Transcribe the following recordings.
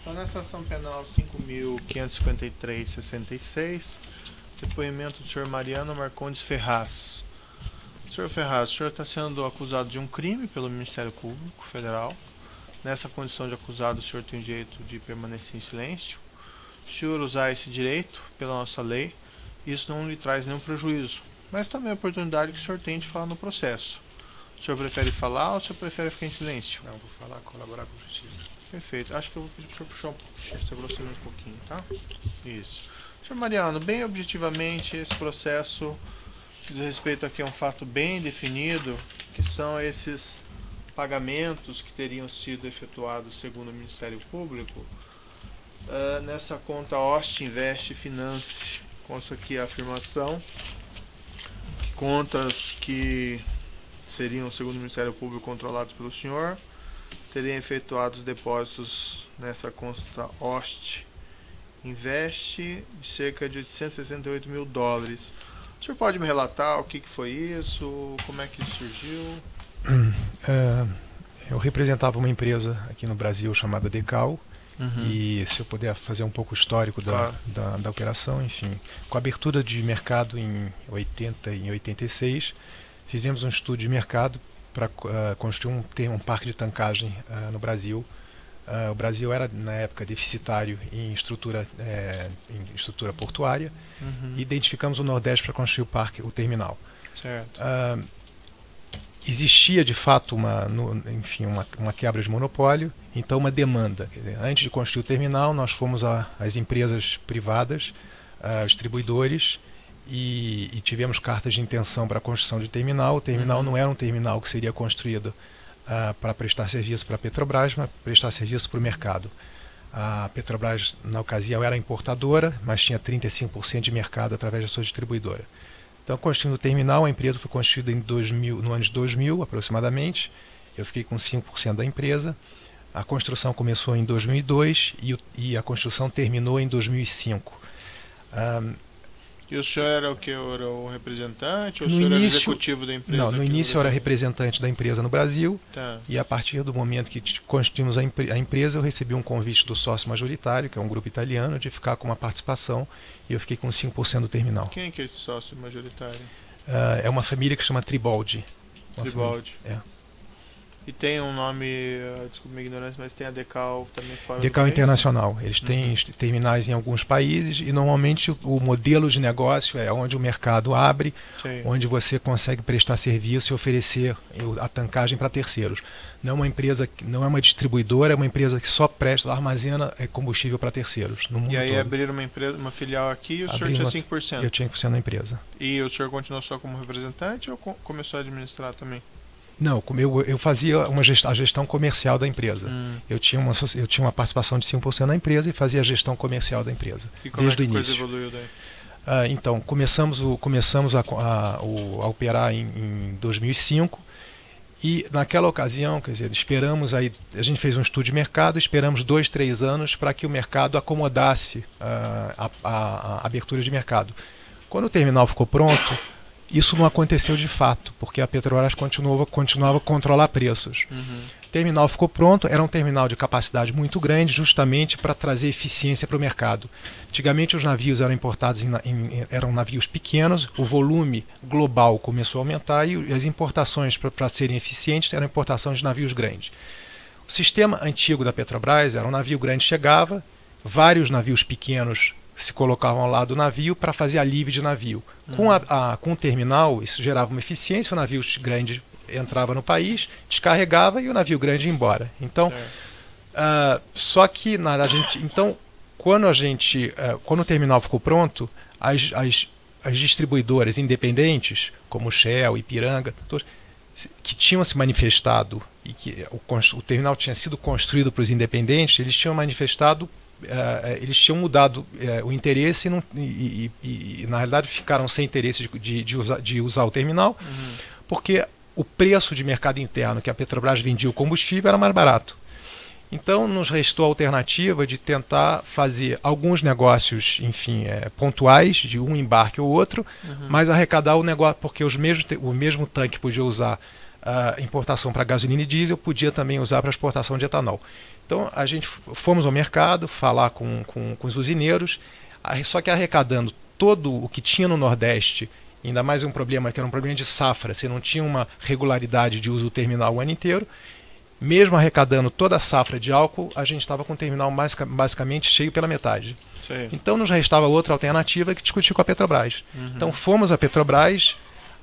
Então, nessa ação penal 5.553/66, depoimento do senhor Mariano Marcondes Ferraz. Senhor Ferraz, o senhor está sendo acusado de um crime pelo Ministério Público Federal. Nessa condição de acusado, o senhor tem o direito de permanecer em silêncio. O senhor usar esse direito pela nossa lei, isso não lhe traz nenhum prejuízo, mas também a oportunidade que o senhor tem de falar no processo. O senhor prefere falar ou o senhor prefere ficar em silêncio? Não, vou falar, colaborar com a justiça. Perfeito. Acho que eu vou pedir para o senhor puxar se aproximar um pouquinho, tá? Isso. Senhor Mariano, bem objetivamente, esse processo diz respeito aqui a um fato bem definido, que são esses pagamentos que teriam sido efetuados segundo o Ministério Público nessa conta Ost Invest Finance. Consta aqui a afirmação que contas que seriam, segundo o Ministério Público, controlados pelo senhor, teriam efetuado os depósitos nessa conta Ost Invest de cerca de 868 mil dólares. O senhor pode me relatar o que foi isso, como é que isso surgiu? Eu representava uma empresa aqui no Brasil chamada Decal. E se eu puder fazer um pouco histórico da operação, enfim, com a abertura de mercado em 80 e em 86, fizemos um estudo de mercado para construir um parque de tancagem no Brasil. O Brasil era, na época, deficitário em estrutura portuária, e identificamos o Nordeste para construir o terminal. Certo. Existia de fato uma quebra de monopólio, então uma demanda. Antes de construir o terminal, nós fomos às empresas privadas, distribuidores, e tivemos cartas de intenção para a construção de terminal. O terminal não era um terminal que seria construído para prestar serviço para a Petrobras, mas prestar serviço para o mercado. A Petrobras, na ocasião, era importadora, mas tinha 35% de mercado através da sua distribuidora. Então, construindo o terminal, a empresa foi construída no ano de 2000, aproximadamente. Eu fiquei com 5% da empresa. A construção começou em 2002 e a construção terminou em 2005. E o senhor era o que? Era o representante ou o senhor era o executivo da empresa? Não, no início eu era representante da empresa no Brasil. Tá. E a partir do momento que constituímos a empresa, eu recebi um convite do sócio majoritário, que é um grupo italiano, de ficar com uma participação, e eu fiquei com 5% do terminal. Quem que é esse sócio majoritário? É uma família que chama Tribaldi. Tribaldi. É. E tem um nome, desculpa minha ignorância, mas tem a Decal também fora Decal do Internacional. Eles têm terminais em alguns países, e normalmente o modelo de negócio é onde o mercado abre, Sim. onde você consegue prestar serviço e oferecer a tancagem para terceiros. Não é uma empresa, não é uma distribuidora, é uma empresa que só armazena combustível para terceiros no mundo todo. E aí todo. abriram uma filial aqui e o senhor tinha 5%? Eu tinha 5% da empresa. E o senhor continuou só como representante ou começou a administrar também? Não, eu fazia a gestão comercial da empresa. Eu tinha uma participação de 5% na empresa e fazia a gestão comercial da empresa, e como desde é que o a início. coisa evoluiu daí? Então, começamos a operar em 2005, e naquela ocasião, quer dizer, a gente fez um estudo de mercado, esperamos 2, 3 anos para que o mercado acomodasse a abertura de mercado. Quando o terminal ficou pronto, isso não aconteceu de fato, porque a Petrobras continuava a controlar preços. O terminal ficou pronto, era um terminal de capacidade muito grande, justamente para trazer eficiência para o mercado. Antigamente os navios eram importados eram navios pequenos, o volume global começou a aumentar e as importações, para serem eficientes, eram importação de navios grandes. O sistema antigo da Petrobras era um navio grande chegava, vários navios pequenos se colocavam ao lado do navio para fazer alívio de navio. Com o terminal, isso gerava uma eficiência, o navio grande entrava no país, descarregava e o navio grande ia embora. Então, só que quando o terminal ficou pronto, as distribuidoras independentes, como Shell, Ipiranga, que tinham se manifestado e que o terminal tinha sido construído para os independentes, eles tinham manifestado, eles tinham mudado o interesse e na realidade ficaram sem interesse de usar o terminal, porque o preço de mercado interno que a Petrobras vendia o combustível era mais barato. Então nos restou a alternativa de tentar fazer alguns negócios, enfim, pontuais, de um embarque ou outro, mas arrecadar o negócio, porque o mesmo tanque podia usar importação para gasolina e diesel, podia também usar para exportação de etanol. Então a gente fomos ao mercado falar com os usineiros, só que arrecadando todo o que tinha no Nordeste, ainda mais um problema que era um problema de safra, você não tinha uma regularidade de uso do terminal o ano inteiro. Mesmo arrecadando toda a safra de álcool, a gente estava com o terminal basicamente cheio pela metade. Sim. Então nos restava outra alternativa que discutir com a Petrobras. Então fomos à Petrobras,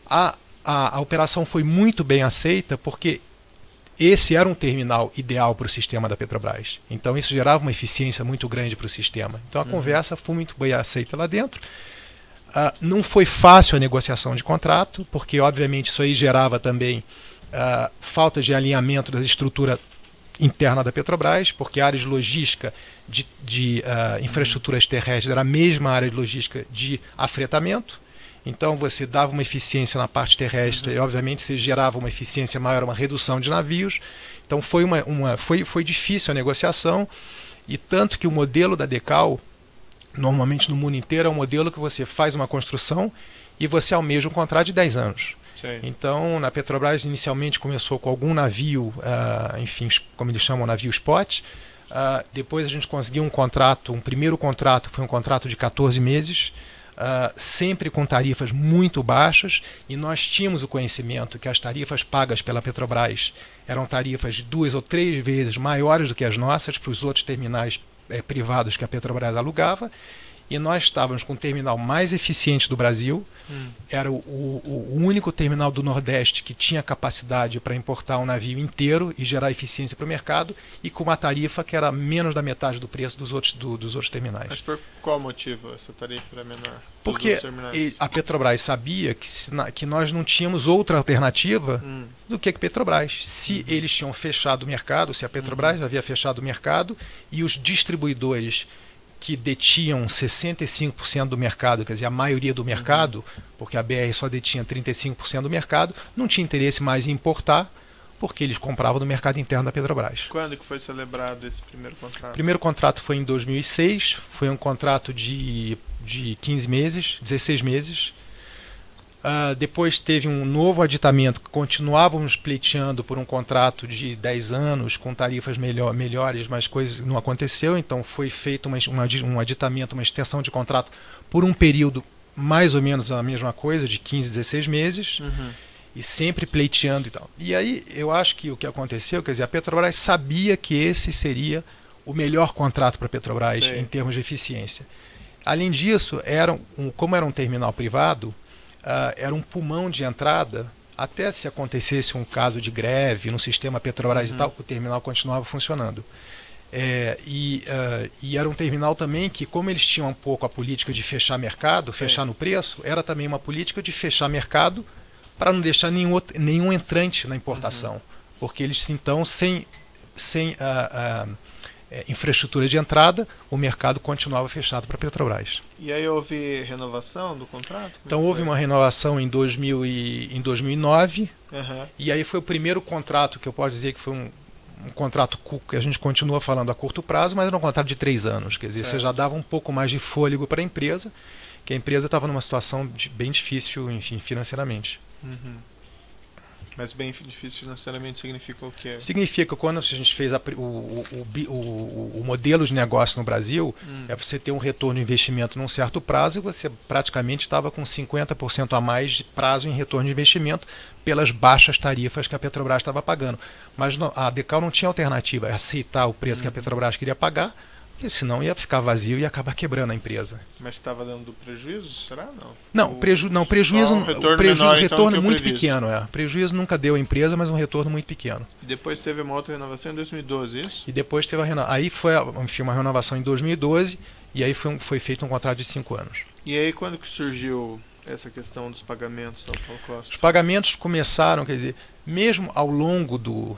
a operação foi muito bem aceita porque esse era um terminal ideal para o sistema da Petrobras. Então isso gerava uma eficiência muito grande para o sistema. Então a conversa foi muito bem aceita lá dentro. Não foi fácil a negociação de contrato, porque obviamente isso aí gerava também falta de alinhamento da estrutura interna da Petrobras, porque a área de logística de infraestruturas terrestres era a mesma área de logística de afretamento. Então você dava uma eficiência na parte terrestre e obviamente você gerava uma eficiência maior, uma redução de navios. Então foi difícil a negociação, e tanto que o modelo da Decal, normalmente no mundo inteiro, é um modelo que você faz uma construção e você almeja um contrato de 10 anos. Sim. Então, na Petrobras, inicialmente começou com algum navio, enfim, como eles chamam, navio spot. Depois a gente conseguiu um primeiro contrato, foi um contrato de 14 meses, sempre com tarifas muito baixas, e nós tínhamos o conhecimento que as tarifas pagas pela Petrobras eram tarifas de 2 ou 3 vezes maiores do que as nossas para os outros terminais privados que a Petrobras alugava. E nós estávamos com o terminal mais eficiente do Brasil. Era o único terminal do Nordeste que tinha capacidade para importar um navio inteiro e gerar eficiência para o mercado, e com uma tarifa que era menos da metade do preço dos outros terminais. Mas por qual motivo essa tarifa era menor? Porque a Petrobras sabia que nós não tínhamos outra alternativa do que a Petrobras. Se eles tinham fechado o mercado, se a Petrobras havia fechado o mercado, e os distribuidores que detinham 65% do mercado, quer dizer, a maioria do mercado, porque a BR só detinha 35% do mercado, não tinha interesse mais em importar, porque eles compravam do mercado interno da Petrobras. Quando que foi celebrado esse primeiro contrato? O primeiro contrato foi em 2006, foi um contrato de 15 meses, 16 meses. Depois teve um novo aditamento, que continuávamos pleiteando por um contrato de 10 anos, com tarifas melhores, mas coisas não aconteceu, então foi feito um aditamento, uma extensão de contrato por um período mais ou menos a mesma coisa, de 15, 16 meses, e sempre pleiteando e tal. E aí eu acho que o que aconteceu, quer dizer, a Petrobras sabia que esse seria o melhor contrato para a Petrobras em termos de eficiência. Além disso, como era um terminal privado, era um pulmão de entrada, até se acontecesse um caso de greve no sistema Petrobras e tal, o terminal continuava funcionando. E era um terminal também que, como eles tinham um pouco a política de fechar mercado, fechar no preço, era também uma política de fechar mercado para não deixar nenhum entrante na importação, porque eles, então, sem infraestrutura de entrada, o mercado continuava fechado para a Petrobras. E aí houve renovação do contrato? Então houve uma renovação em 2009, e aí foi o primeiro contrato que eu posso dizer que foi um contrato que a gente continua falando a curto prazo, mas era um contrato de 3 anos, quer dizer, você já dava um pouco mais de fôlego para a empresa, que a empresa estava numa situação bem difícil, enfim, financeiramente. Mas bem difícil financeiramente significa o quê? Significa, quando a gente fez o modelo de negócio no Brasil, é você ter um retorno de investimento num certo prazo, e você praticamente estava com 50% a mais de prazo em retorno de investimento pelas baixas tarifas que a Petrobras estava pagando. Mas a Decal não tinha alternativa, é aceitar o preço que a Petrobras queria pagar, porque senão ia ficar vazio e ia acabar quebrando a empresa. Mas estava dando prejuízo, será? Não, prejuízo, retorno muito pequeno. Prejuízo nunca deu à empresa, mas um retorno muito pequeno. E depois teve uma outra renovação em 2012, isso? E depois teve aí foi uma renovação em 2012, e aí foi feito um contrato de 5 anos. E aí quando que surgiu essa questão dos pagamentos ao Paulo Costa? Os pagamentos começaram, quer dizer, mesmo ao longo do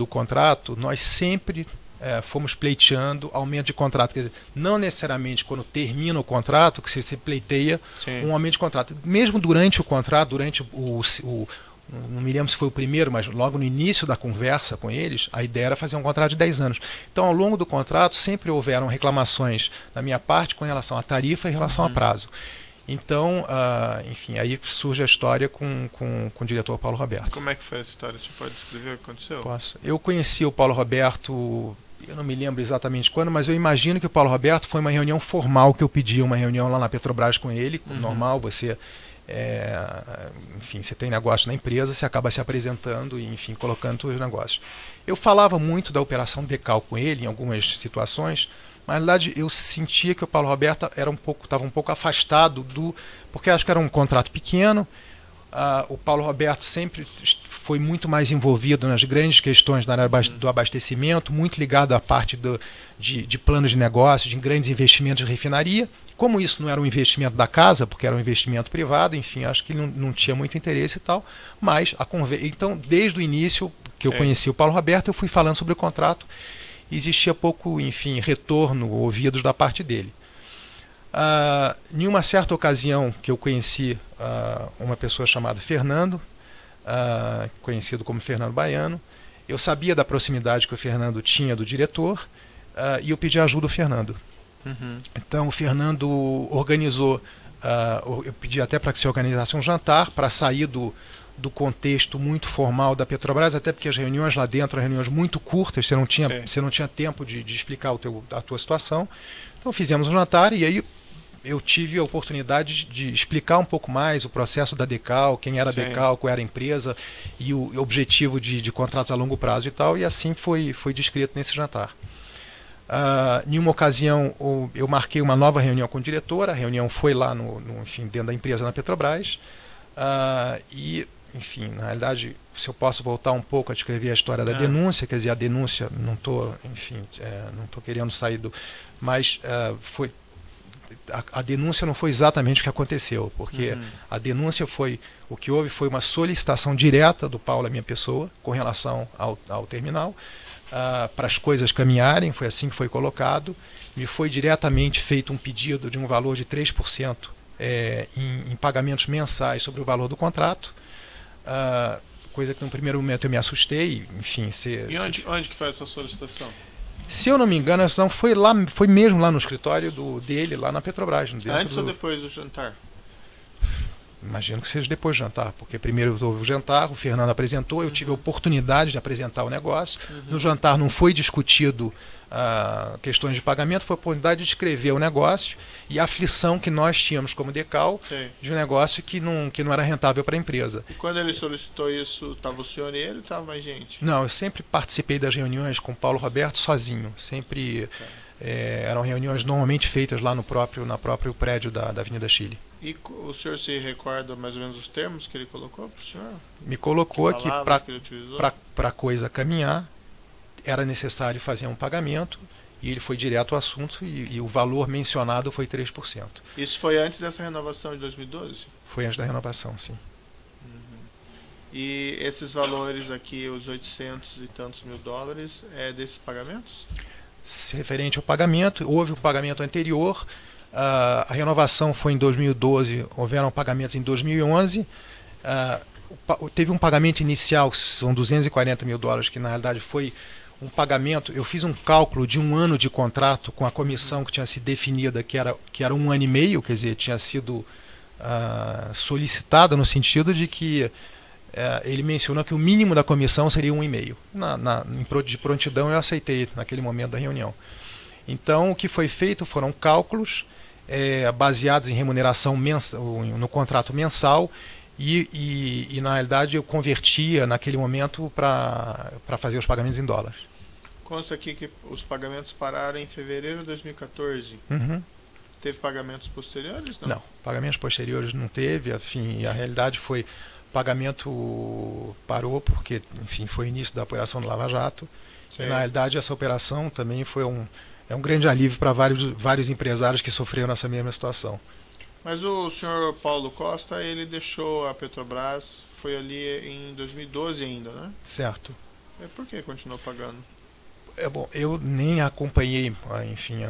contrato, nós sempre fomos pleiteando aumento de contrato. Quer dizer, não necessariamente quando termina o contrato que você pleiteia um aumento de contrato. Mesmo durante o contrato, durante não me lembro se foi o primeiro, mas logo no início da conversa com eles, a ideia era fazer um contrato de 10 anos. Então, ao longo do contrato, sempre houveram reclamações da minha parte com relação à tarifa e em relação a prazo. Então, enfim, aí surge a história com o diretor Paulo Roberto. Como é que foi essa história? Você pode descrever o que aconteceu? Posso. Eu conheci o Paulo Roberto, eu não me lembro exatamente quando, mas eu imagino que o Paulo Roberto foi uma reunião formal que eu pedi, uma reunião lá na Petrobras com ele, normal, você... enfim, você tem negócio na empresa, você acaba se apresentando e, enfim, colocando os negócios. Eu falava muito da operação Decal com ele em algumas situações, mas na verdade eu sentia que o Paulo Roberto estava um pouco afastado porque acho que era um contrato pequeno. O Paulo Roberto sempre foi muito mais envolvido nas grandes questões da área do abastecimento, muito ligado à parte de planos de negócio, de grandes investimentos de refinaria. Como isso não era um investimento da casa, porque era um investimento privado, enfim, acho que ele não tinha muito interesse e tal. Mas, então, desde o início que eu conheci o Paulo Roberto, eu fui falando sobre o contrato. Existia pouco, enfim, retorno, ouvidos da parte dele. Em uma certa ocasião que eu conheci uma pessoa chamada Fernando, conhecido como Fernando Baiano, eu sabia da proximidade que o Fernando tinha do diretor e eu pedi ajuda ao Fernando. Então o Fernando organizou, eu pedi até para que se organizasse um jantar para sair do contexto muito formal da Petrobras, até porque as reuniões lá dentro eram reuniões muito curtas, você não tinha tempo de explicar a tua situação. Então fizemos um jantar e aí eu tive a oportunidade de explicar um pouco mais o processo da Decal, quem era a Decal, qual era a empresa e o objetivo de contratos a longo prazo e tal, e assim foi descrito nesse jantar. Em uma ocasião eu marquei uma nova reunião com o diretor, a reunião foi lá enfim, dentro da empresa na Petrobras, e enfim, na realidade, se eu posso voltar um pouco a descrever a história da denúncia, quer dizer, a denúncia, não estou querendo sair mas foi a denúncia não foi exatamente o que aconteceu, porque a denúncia o que houve foi uma solicitação direta do Paulo à minha pessoa com relação ao terminal, para as coisas caminharem, foi assim que foi colocado. Me foi diretamente feito um pedido de um valor de 3% em pagamentos mensais sobre o valor do contrato, coisa que no primeiro momento eu me assustei, enfim. Onde que foi essa solicitação? Se eu não me engano, não foi mesmo lá no escritório dele, lá na Petrobras. Antes ou depois do jantar? Imagino que seja depois do jantar, porque primeiro houve o jantar, o Fernando apresentou, eu tive a oportunidade de apresentar o negócio. No jantar não foi discutido questões de pagamento, foi a oportunidade de descrever o negócio e a aflição que nós tínhamos como Decal de um negócio que não era rentável para a empresa. E quando ele solicitou isso, estava o senhor e ele ou estava mais gente? Não, eu sempre participei das reuniões com o Paulo Roberto sozinho, sempre eram reuniões normalmente feitas lá no próprio prédio da Avenida Chile. E o senhor se recorda mais ou menos os termos que ele colocou para o senhor? Me colocou que para a coisa caminhar era necessário fazer um pagamento e ele foi direto ao assunto e o valor mencionado foi 3%. Isso foi antes dessa renovação de 2012? Foi antes da renovação, sim. E esses valores aqui, os 800 e tantos mil dólares, é desses pagamentos? Referente ao pagamento, houve um pagamento anterior. A renovação foi em 2012, houveram pagamentos em 2011. Teve um pagamento inicial, que são 240 mil dólares, que na realidade foi um pagamento. Eu fiz um cálculo de um ano de contrato com a comissão que tinha sido definida, que era 1 ano e meio, quer dizer, tinha sido solicitada no sentido de que ele mencionou que o mínimo da comissão seria 1,5. De prontidão eu aceitei naquele momento da reunião. Então o que foi feito foram cálculos baseados em remuneração no contrato mensal e na realidade eu convertia naquele momento para fazer os pagamentos em dólares. Consta aqui que os pagamentos pararam em fevereiro de 2014. Teve pagamentos posteriores? Não, pagamentos posteriores não teve. Enfim, a realidade foi pagamento parou porque, enfim, foi o início da operação do Lava Jato. E, na realidade, essa operação também foi um grande alívio para vários empresários que sofreram essa mesma situação. Mas o senhor Paulo Costa, ele deixou a Petrobras, foi ali em 2012 ainda, né? Certo. Por que continuou pagando? Bom, eu nem acompanhei, enfim,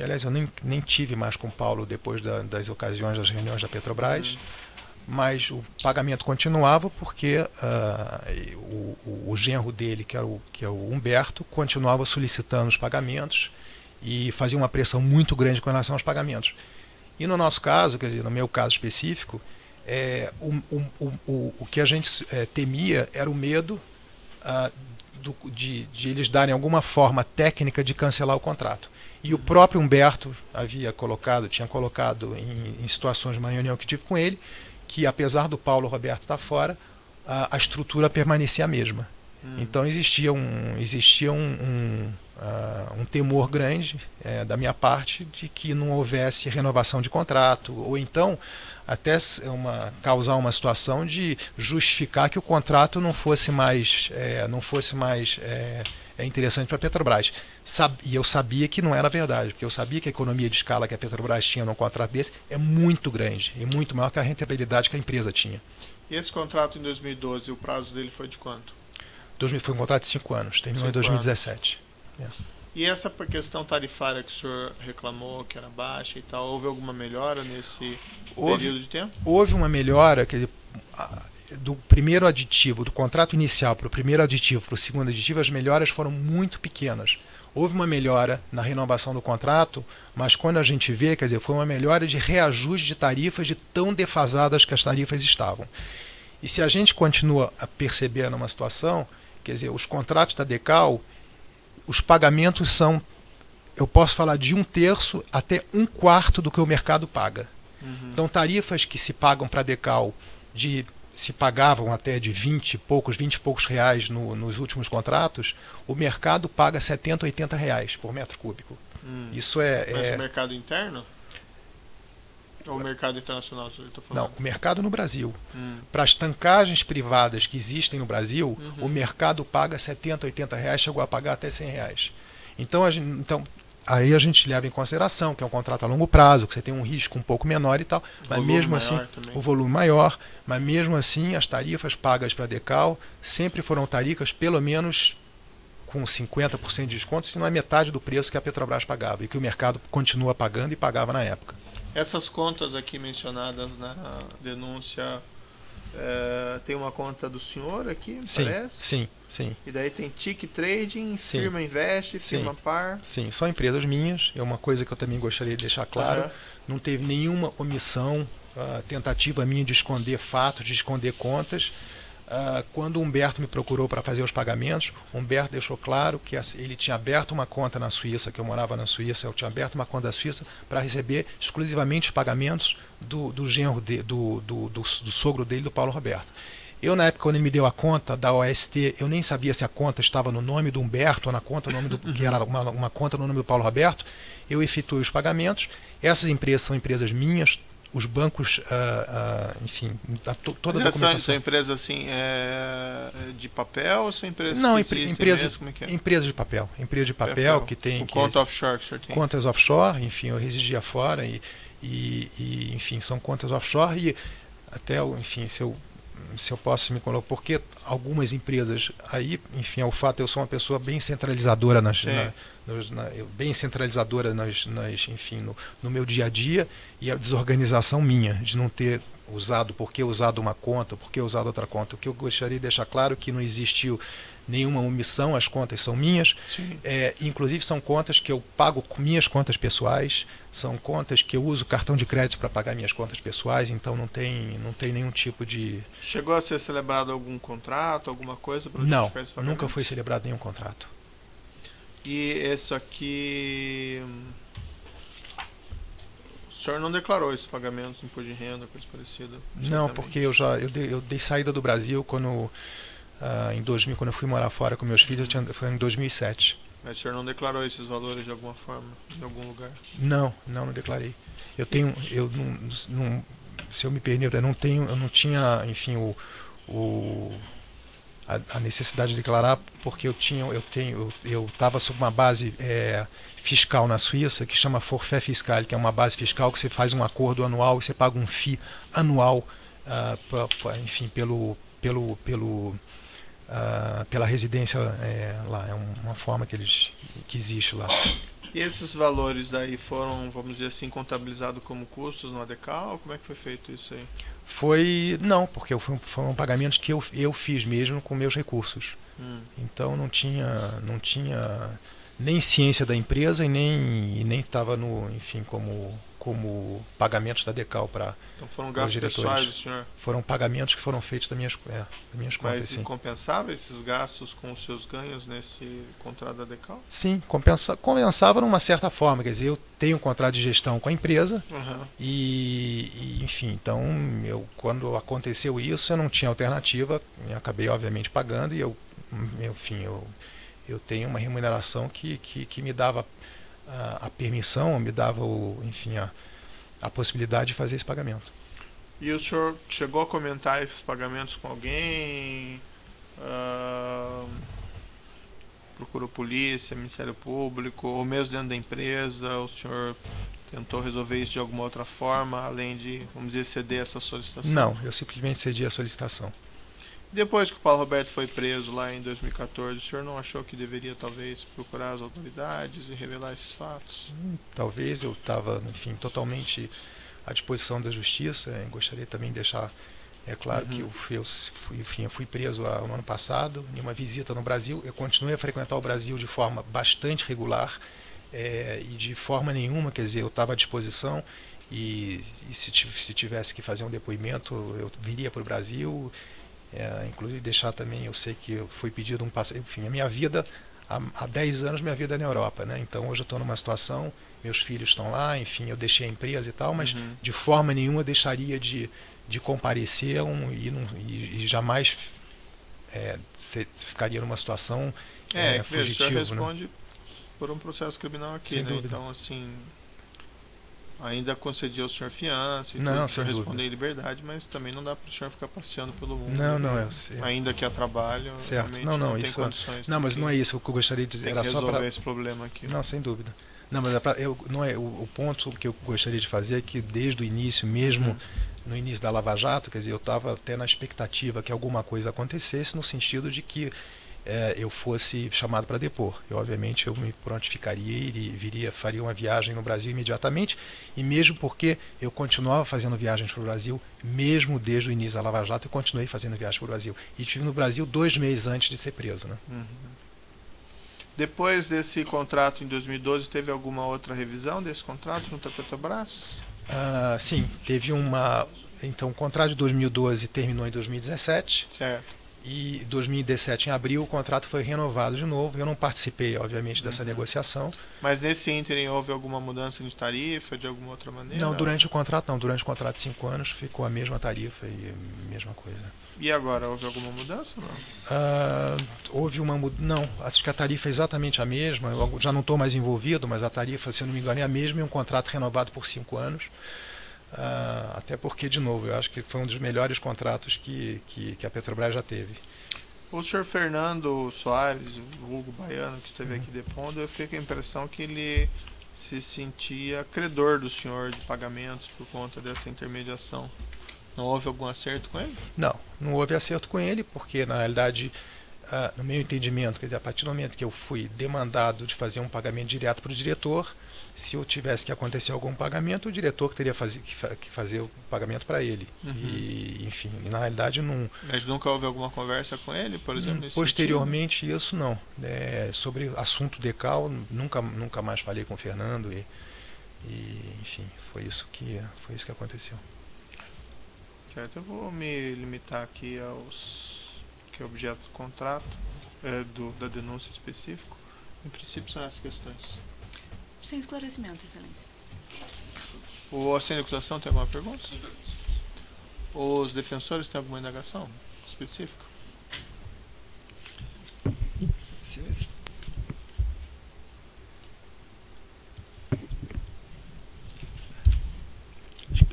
aliás, eu nem tive mais com o Paulo depois das ocasiões das reuniões da Petrobras. Mas o pagamento continuava porque o genro dele, que é o Humberto, continuava solicitando os pagamentos e fazia uma pressão muito grande com relação aos pagamentos. E no nosso caso, quer dizer, no meu caso específico, o que a gente temia era o medo de eles darem alguma forma técnica de cancelar o contrato. E o próprio Humberto tinha colocado em situações de uma reunião que tive com ele, que apesar do Paulo Roberto estar fora, a estrutura permanecia a mesma. Então existia um temor grande da minha parte de que não houvesse renovação de contrato, ou então até causar uma situação de justificar que o contrato não fosse mais interessante para a Petrobras. E eu sabia que não era verdade, porque eu sabia que a economia de escala que a Petrobras tinha num contrato desse é muito grande e muito maior que a rentabilidade que a empresa tinha. E esse contrato em 2012, o prazo dele foi de quanto? Foi um contrato de 5 anos, terminou em 2017. E essa questão tarifária que o senhor reclamou, que era baixa e tal, houve alguma melhora nesse período de tempo? Houve uma melhora do primeiro aditivo, do contrato inicial para o primeiro aditivo para o segundo aditivo, as melhoras foram muito pequenas. Houve uma melhora na renovação do contrato, mas quando a gente vê, quer dizer, foi uma melhora de reajuste de tarifas de tão defasadas que as tarifas estavam. E se a gente continua a perceber numa situação, quer dizer, os contratos da Decal, os pagamentos são, eu posso falar de 1/3 até 1/4 do que o mercado paga. Então tarifas que se pagam para a Decal, se pagavam até de 20 e poucos reais nos últimos contratos, o mercado paga 70, 80 reais por metro cúbico. Isso Mas o mercado interno? Ou o mercado internacional? Não, o mercado no Brasil. Para as tancagens privadas que existem no Brasil, o mercado paga 70, 80 reais, chegou a pagar até 100 reais. Então, aí a gente leva em consideração que é um contrato a longo prazo, que você tem um risco um pouco menor e tal, mas mesmo assim, o volume maior, mas mesmo assim as tarifas pagas para a Decal sempre foram tarifas pelo menos com 50% de desconto, se não é metade do preço que a Petrobras pagava e que o mercado continua pagando e pagava na época. Essas contas aqui mencionadas na denúncia, tem uma conta do senhor aqui, parece? Sim. E daí tem TIC Trading, Firma Invest, Firma Par. Sim, são empresas minhas. É uma coisa que eu também gostaria de deixar claro. Não teve nenhuma omissão, tentativa minha de esconder fatos, de esconder contas. Quando o Humberto me procurou para fazer os pagamentos, o Humberto deixou claro que ele tinha aberto uma conta na Suíça, que eu morava na Suíça, eu tinha aberto uma conta na Suíça para receber exclusivamente os pagamentos do genro do sogro dele, do Paulo Roberto. Eu, na época, quando ele me deu a conta da OST, eu nem sabia se a conta estava no nome do Humberto ou na conta que era uma conta no nome do Paulo Roberto. Eu efetuei os pagamentos. Essas empresas são empresas minhas. Os bancos, enfim, toda a documentação. São empresas assim, de papel ou são empresas Não, empresas, como é que é? Empresas de papel. Empresa de papel que tem... Conta offshore que o senhor tem. Contas offshore, enfim, eu residia fora e enfim, são contas offshore e até, enfim, se eu posso me colocar, porque algumas empresas aí, enfim, é o fato, eu sou uma pessoa bem centralizadora bem centralizadora enfim, no meu dia a dia, e a desorganização minha de não ter usado, por que usado uma conta, por que usado outra conta. O que eu gostaria de deixar claro é que não existiu nenhuma omissão, as contas são minhas, inclusive são contas que eu pago com minhas contas pessoais, são contas que eu uso cartão de crédito para pagar minhas contas pessoais, então não tem nenhum tipo de... Chegou a ser celebrado algum contrato, alguma coisa? Não, nunca foi celebrado nenhum contrato. E esse aqui... O senhor não declarou esses pagamentos, imposto de renda, coisa parecida? Não, porque eu dei saída do Brasil quando... em 2000, quando eu fui morar fora com meus filhos, foi em 2007. Mas o senhor não declarou esses valores de alguma forma, em algum lugar? Não declarei. Se eu me permito, eu não tinha, enfim, a necessidade de declarar, porque eu estava sob uma base fiscal na Suíça que chama forfait fiscal, que é uma base fiscal que você faz um acordo anual e você paga um FII anual, enfim, pela residência lá. É uma forma que existe lá. E esses valores daí foram, vamos dizer assim, contabilizados como custos no ADECAL? Como é que foi feito isso aí? Não, porque foram pagamentos que eu fiz mesmo com meus recursos. Então não tinha nem ciência da empresa e nem estava no, enfim, como pagamentos da Decal para Então foram os gastos diretores. pessoais do senhor? Foram pagamentos que foram feitos das minhas contas, Mas sim. compensava esses gastos com os seus ganhos nesse contrato da Decal? Sim, compensava numa certa forma. Quer dizer, eu tenho um contrato de gestão com a empresa enfim, então quando aconteceu isso, eu não tinha alternativa, eu acabei obviamente pagando e enfim, eu tenho uma remuneração que me dava a permissão, me dava enfim, a possibilidade de fazer esse pagamento. E o senhor chegou a comentar esses pagamentos com alguém? Procurou polícia, Ministério Público, ou mesmo dentro da empresa? O senhor tentou resolver isso de alguma outra forma, além de, vamos dizer, ceder essa solicitação? Não, eu simplesmente cedi a solicitação. Depois que o Paulo Roberto foi preso lá em 2014, o senhor não achou que deveria talvez procurar as autoridades e revelar esses fatos? Talvez, eu estava, enfim, totalmente à disposição da justiça. Gostaria também de deixar claro que eu fui preso no ano passado, em uma visita no Brasil. Eu continuei a frequentar o Brasil de forma bastante regular e de forma nenhuma, quer dizer, eu estava à disposição e se tivesse que fazer um depoimento, eu viria para o Brasil. Inclusive deixar também, eu sei que foi pedido um passeio, enfim, a minha vida, há 10 anos minha vida é na Europa, né? Então hoje eu estou numa situação, meus filhos estão lá, enfim, eu deixei a empresa e tal, mas de forma nenhuma eu deixaria de comparecer e jamais ficaria numa situação fugitiva. O senhor responde por um processo criminal aqui, sem né? dúvida. Então, assim, ainda concedia ao senhor fiança e não, tudo, o senhor sem responder dúvida. em liberdade, mas também não dá para o senhor ficar passeando pelo mundo. Não, ainda que a trabalho, certo. Não tem isso condições. Não, mas não é isso que eu gostaria de dizer. Era só para esse problema aqui. Não, sem dúvida. Não, mas não é o ponto que eu gostaria de fazer é que desde o início, mesmo no início da Lava Jato, quer dizer, eu estava até na expectativa que alguma coisa acontecesse, no sentido de que eu fosse chamado para depor. Obviamente eu me prontificaria e faria uma viagem no Brasil imediatamente, e mesmo porque eu continuava fazendo viagens para o Brasil, mesmo desde o início da Lava Jato, eu continuei fazendo viagens para o Brasil. E estive no Brasil 2 meses antes de ser preso, né? Depois desse contrato em 2012, teve alguma outra revisão desse contrato junto à Petrobras? Sim, teve uma... Então, o contrato de 2012 terminou em 2017. Certo. E em 2017, em abril, o contrato foi renovado de novo. Eu não participei, obviamente, dessa negociação. Mas nesse ínterim houve alguma mudança de tarifa, de alguma outra maneira? Não, durante o contrato não. Durante o contrato de 5 anos ficou a mesma tarifa e a mesma coisa. E agora, houve alguma mudança? Houve uma mudança. Não, acho que a tarifa é exatamente a mesma. Eu já não estou mais envolvido, mas a tarifa, se eu não me engano, é a mesma e um contrato renovado por 5 anos. Até porque, de novo, eu acho que foi um dos melhores contratos que a Petrobras já teve. O senhor Fernando Soares, o Hugo Baiano, que esteve aqui depondo, eu fiquei com a impressão que ele se sentia credor do senhor de pagamentos por conta dessa intermediação. Não houve algum acerto com ele? Não houve acerto com ele, porque, na realidade, no meu entendimento, quer dizer, a partir do momento que eu fui demandado de fazer um pagamento direto para o diretor, se eu tivesse que acontecer algum pagamento, o diretor que teria que fazer o pagamento para ele. E, enfim, na realidade não... Mas nunca houve alguma conversa com ele, por exemplo? Nesse posteriormente, sentido? Isso não. Sobre assunto Decal, nunca mais falei com o Fernando e enfim, foi isso que aconteceu. Certo, eu vou me limitar aqui aos que é objeto do contrato, da denúncia específico. Em princípio são essas questões. Sem esclarecimento, Excelência. O assento de acusação tem alguma pergunta? Os defensores têm alguma indagação específica?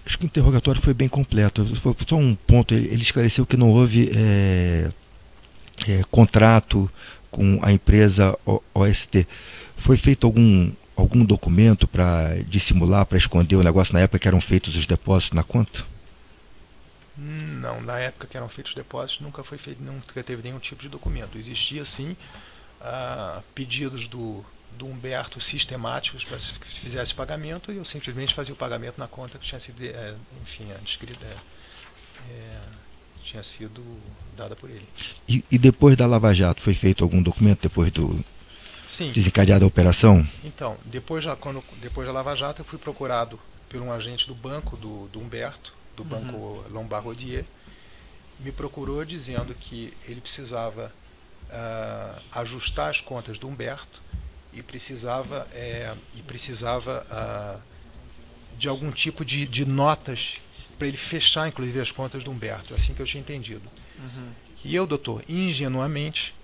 Acho que o interrogatório foi bem completo. Foi só um ponto. Ele esclareceu que não houve contrato com a empresa OST. Foi feito algum documento para dissimular, para esconder o negócio na época que eram feitos os depósitos na conta? Não, na época que eram feitos os depósitos nunca teve nenhum tipo de documento. Existia sim pedidos do Humberto sistemáticos para que fizesse o pagamento, e eu simplesmente fazia o pagamento na conta que tinha sido, tinha sido dada por ele. E depois da Lava Jato foi feito algum documento depois do... Sim. desencadeado a operação? Então, depois da Lava Jato, eu fui procurado por um agente do banco, do Humberto, do Banco Lombard Odier, me procurou dizendo que ele precisava ajustar as contas do Humberto e precisava de algum tipo de notas para ele fechar, inclusive, as contas do Humberto, assim que eu tinha entendido. E eu, doutor, ingenuamente,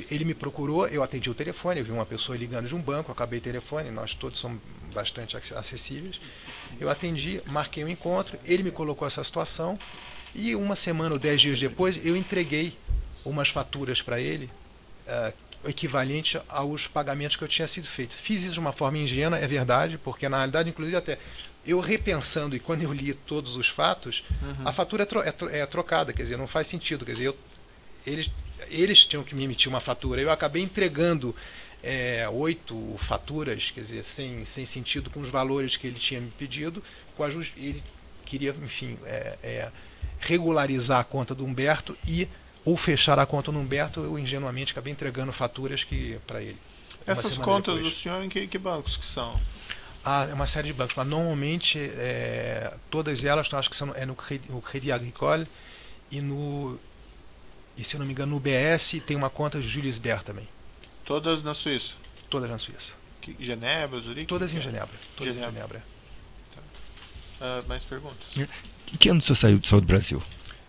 ele me procurou, eu atendi o telefone, eu vi uma pessoa ligando de um banco, eu acabei o telefone, nós todos somos bastante acessíveis. Eu atendi, marquei um encontro, ele me colocou essa situação e uma semana ou 10 dias depois eu entreguei umas faturas para ele, equivalente aos pagamentos que eu tinha sido feito. Fiz isso de uma forma ingênua, é verdade, porque na realidade, inclusive até eu repensando e quando eu li todos os fatos, a fatura é trocada, quer dizer, não faz sentido, quer dizer, eles tinham que me emitir uma fatura, eu acabei entregando 8 faturas, quer dizer, sem sentido, com os valores que ele tinha me pedido, ele queria, enfim, regularizar a conta do Humberto ou fechar a conta do Humberto, eu ingenuamente acabei entregando faturas para ele. Essas contas do senhor em que bancos que são? É uma série de bancos, mas normalmente todas elas, acho que são no Crédit Agricole e se eu não me engano no UBS tem uma conta de Julius Baer também. Todas na Suíça? Todas na Suíça. Genebra, Zurique? Todas em Genebra. Todas em Genebra. Tá. Mais perguntas? Que ano o senhor saiu do Brasil?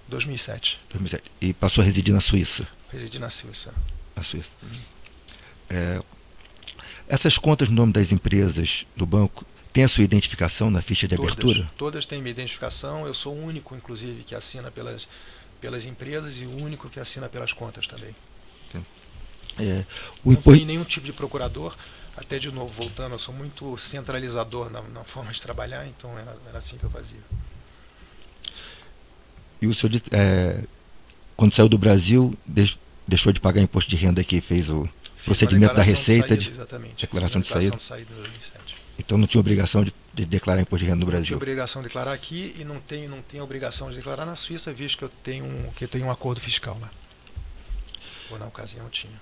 2007. 2007. E passou a residir na Suíça? Residi na Suíça. Na Suíça. Essas contas no nome das empresas do banco têm a sua identificação na ficha de abertura? Todas têm minha identificação. Eu sou o único, inclusive, que assina pelas empresas e o único que assina pelas contas também. Não tem nenhum tipo de procurador. Até de novo, voltando, eu sou muito centralizador na forma de trabalhar, então era assim que eu fazia. E o senhor, quando saiu do Brasil, deixou de pagar imposto de renda aqui, fez o procedimento da Receita, exatamente. Declaração de saída. Em 2007. Então não tinha obrigação de declarar imposto de renda no Brasil? Não tinha obrigação de declarar aqui e não tenho obrigação de declarar na Suíça, visto que eu tenho um acordo fiscal lá. Ou na ocasião eu tinha.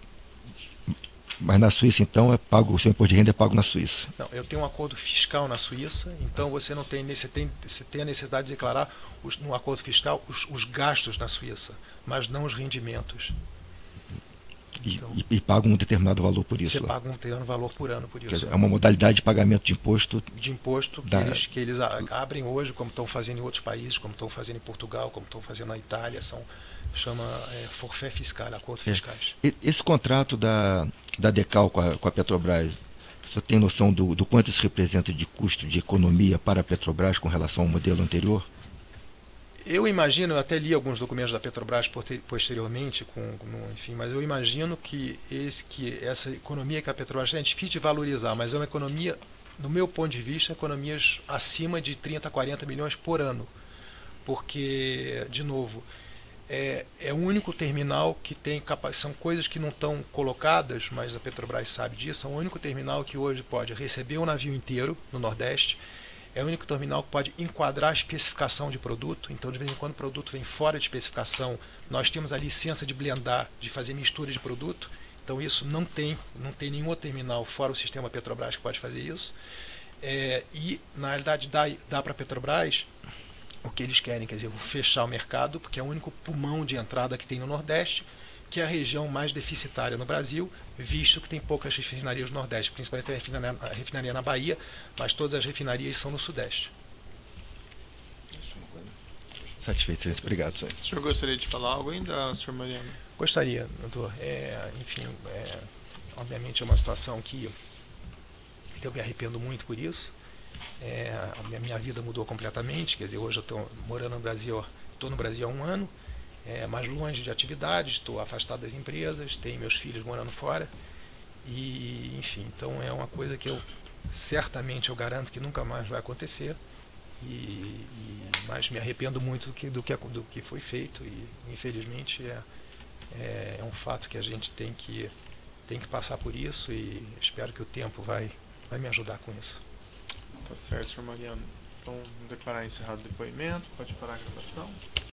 Mas na Suíça, então, o seu imposto de renda é pago na Suíça? Não, eu tenho um acordo fiscal na Suíça, então você tem a necessidade de declarar no acordo fiscal os gastos na Suíça, mas não os rendimentos. Então, e paga um determinado valor por isso? Você paga um determinado valor por ano por isso. Quer dizer, é uma modalidade de pagamento de imposto? Que eles abrem hoje, como estão fazendo em outros países, como estão fazendo em Portugal, como estão fazendo na Itália, chama forfait fiscal, acordos fiscais. Esse contrato da Decal com a Petrobras, você tem noção do quanto isso representa de custo de economia para a Petrobras com relação ao modelo anterior? Eu imagino, eu até li alguns documentos da Petrobras posteriormente, enfim, mas eu imagino que essa economia que a Petrobras tem é difícil de valorizar, mas é uma economia, no meu ponto de vista, economias acima de 30 a 40 milhões por ano. Porque, de novo, é o único terminal que tem são coisas que não estão colocadas, mas a Petrobras sabe disso, é o único terminal que hoje pode receber um navio inteiro no Nordeste, é o único terminal que pode enquadrar a especificação de produto, então de vez em quando o produto vem fora de especificação, nós temos a licença de blendar, de fazer mistura de produto, então isso não tem nenhum outro terminal fora o sistema Petrobras que pode fazer isso, e na realidade dá para a Petrobras o que eles querem, quer dizer, fechar o mercado, porque é o único pulmão de entrada que tem no Nordeste, que é a região mais deficitária no Brasil, visto que tem poucas refinarias no Nordeste, principalmente a refinaria na Bahia, mas todas as refinarias são no Sudeste. Satisfeito, senhor. Obrigado, senhor. O senhor gostaria de falar algo ainda, senhor Mariano? Gostaria, doutor. Enfim, obviamente é uma situação que eu me arrependo muito por isso. A minha vida mudou completamente, quer dizer, hoje eu estou morando no Brasil, estou no Brasil há 1 ano, mais longe de atividades, estou afastado das empresas, tenho meus filhos morando fora, e enfim, então é uma coisa que certamente eu garanto que nunca mais vai acontecer, mas me arrependo muito do que foi feito, e infelizmente é um fato que a gente tem que passar por isso, e espero que o tempo vai me ajudar com isso. Tá certo, senhor Mariano. Então, declarar encerrado o depoimento, pode parar a gravação.